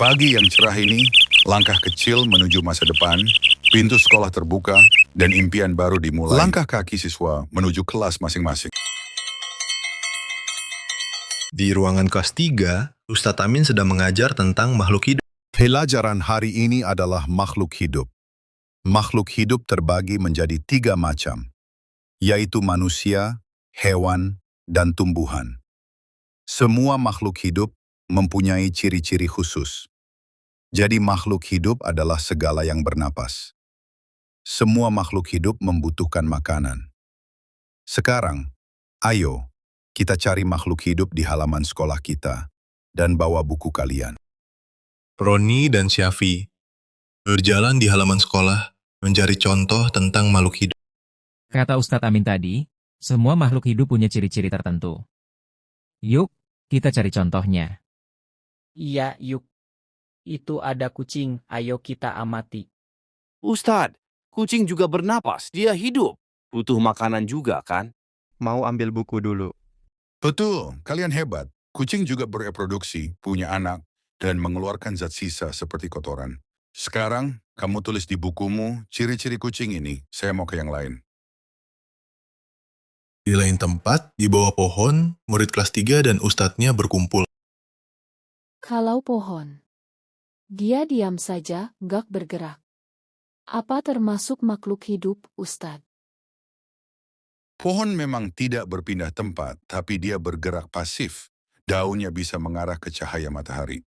pagi yang cerah ini, langkah kecil menuju masa depan, pintu sekolah terbuka, dan impian baru dimulai. Langkah kaki siswa menuju kelas masing-masing. Di ruangan kelas 3, Ustadz Amin sedang mengajar tentang makhluk hidup. Pelajaran hari ini adalah makhluk hidup. Makhluk hidup terbagi menjadi 3 macam, yaitu manusia, hewan, dan tumbuhan. Semua makhluk hidup mempunyai ciri-ciri khusus. Jadi makhluk hidup adalah segala yang bernapas. Semua makhluk hidup membutuhkan makanan. Sekarang, ayo kita cari makhluk hidup di halaman sekolah kita dan bawa buku kalian. Roni dan Syafi berjalan di halaman sekolah mencari contoh tentang makhluk hidup. Kata Ustadz Amin tadi, semua makhluk hidup punya ciri-ciri tertentu. Yuk, kita cari contohnya. Iya, yuk. Itu ada kucing, ayo kita amati. Ustadz, kucing juga bernapas, dia hidup. Butuh makanan juga kan? Mau ambil buku dulu. Betul, kalian hebat. Kucing juga bereproduksi, punya anak, dan mengeluarkan zat sisa seperti kotoran. Sekarang, kamu tulis di bukumu ciri-ciri kucing ini. Saya mau ke yang lain. Di lain tempat, di bawah pohon, murid kelas 3 dan ustadznya berkumpul. Kalau pohon, dia diam saja, gak bergerak. Apa termasuk makhluk hidup, Ustadz? Pohon memang tidak berpindah tempat, tapi dia bergerak pasif. Daunnya bisa mengarah ke cahaya matahari.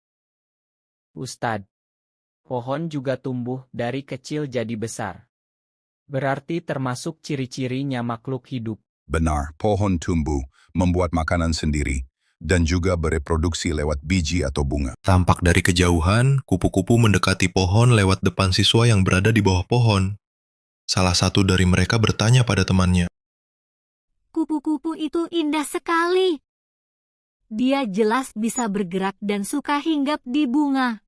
Ustadz, pohon juga tumbuh dari kecil jadi besar. Berarti termasuk ciri-cirinya makhluk hidup. Benar, pohon tumbuh, membuat makanan sendiri, dan juga bereproduksi lewat biji atau bunga. Tampak dari kejauhan, kupu-kupu mendekati pohon lewat depan siswa yang berada di bawah pohon. Salah satu dari mereka bertanya pada temannya. Kupu-kupu itu indah sekali. Dia jelas bisa bergerak dan suka hinggap di bunga.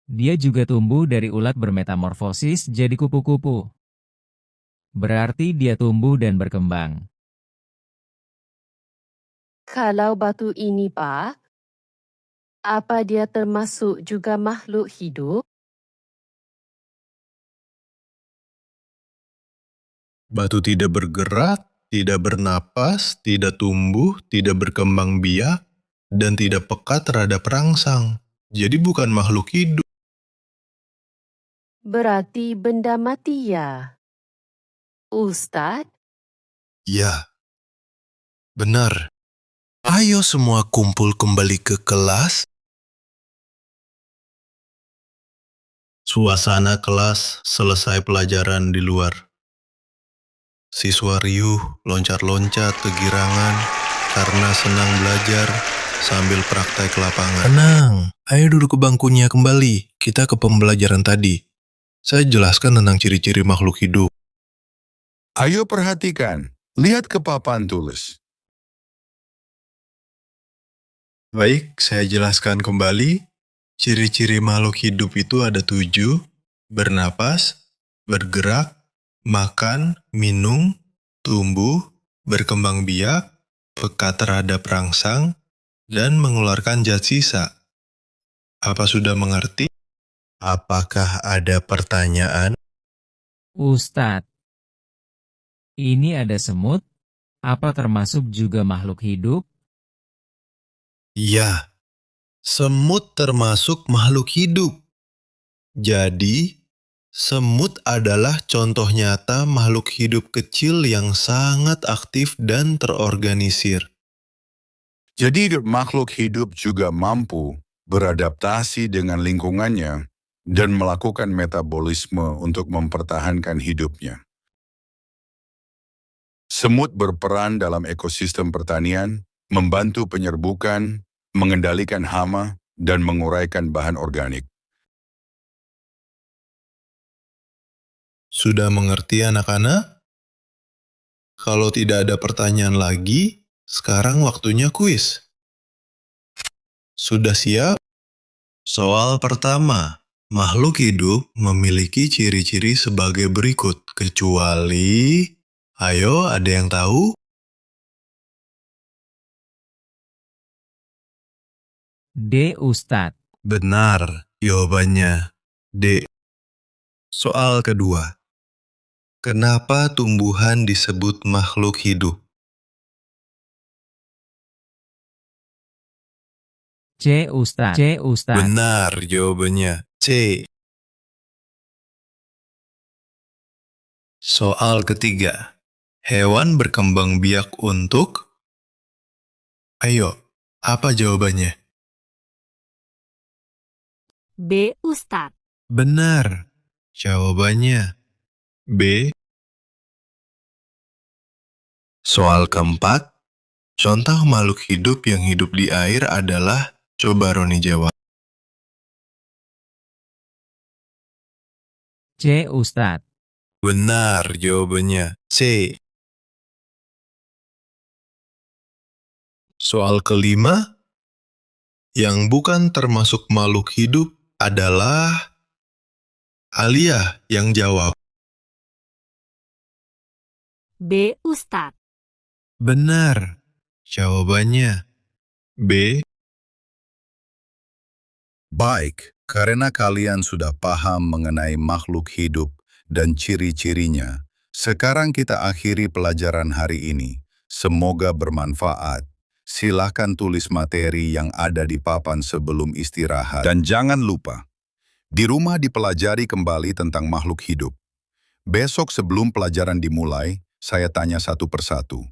Dia juga tumbuh dari ulat bermetamorfosis jadi kupu-kupu. Berarti dia tumbuh dan berkembang. Kalau batu ini, Pak, apa dia termasuk juga makhluk hidup? Batu tidak bergerak, tidak bernapas, tidak tumbuh, tidak berkembang biak, dan tidak peka terhadap rangsang. Jadi bukan makhluk hidup. Berarti benda mati ya? Ustadz, Ya, benar. Ayo semua kumpul kembali ke kelas. Suasana kelas selesai pelajaran di luar. Siswa riuh, loncat-loncat kegirangan karena senang belajar sambil praktek lapangan. Tenang, ayo duduk ke bangkunya kembali. Kita ke pembelajaran tadi. Saya jelaskan tentang ciri-ciri makhluk hidup. Ayo perhatikan, lihat ke papan tulis. Baik, saya jelaskan kembali. Ciri-ciri makhluk hidup itu ada 7, bernapas, bergerak, makan, minum, tumbuh, berkembang biak, peka terhadap rangsang, dan mengeluarkan zat sisa. Apa sudah mengerti? Apakah ada pertanyaan? Ustadz, ini ada semut? Apa termasuk juga makhluk hidup? Ya, semut termasuk makhluk hidup. Jadi, semut adalah contoh nyata makhluk hidup kecil yang sangat aktif dan terorganisir. Jadi makhluk hidup juga mampu beradaptasi dengan lingkungannya dan melakukan metabolisme untuk mempertahankan hidupnya. Semut berperan dalam ekosistem pertanian, membantu penyerbukan, mengendalikan hama, dan menguraikan bahan organik. Sudah mengerti anak-anak? Kalau tidak ada pertanyaan lagi, sekarang waktunya kuis. Sudah siap? Soal pertama, makhluk hidup memiliki ciri-ciri sebagai berikut, kecuali... Ayo, ada yang tahu? D. Ustadz. Benar, jawabannya D. Soal kedua. Kenapa tumbuhan disebut makhluk hidup? C. Ustadz. C. Ustadz. Benar, jawabannya C. Soal ketiga. Hewan berkembang biak untuk? Ayo, apa jawabannya? B. Ustadz. Benar, jawabannya B. Soal keempat. Contoh makhluk hidup yang hidup di air adalah? Coba Roni jawab. C. Ustadz. Benar, jawabannya C. Soal kelima. Yang bukan termasuk makhluk hidup adalah? Alia yang jawab. B. Ustadz. Benar, jawabannya B. Baik, karena kalian sudah paham mengenai makhluk hidup dan ciri-cirinya, sekarang kita akhiri pelajaran hari ini. Semoga bermanfaat. Silakan tulis materi yang ada di papan sebelum istirahat. Dan jangan lupa, di rumah dipelajari kembali tentang makhluk hidup. Besok sebelum pelajaran dimulai, saya tanya satu persatu.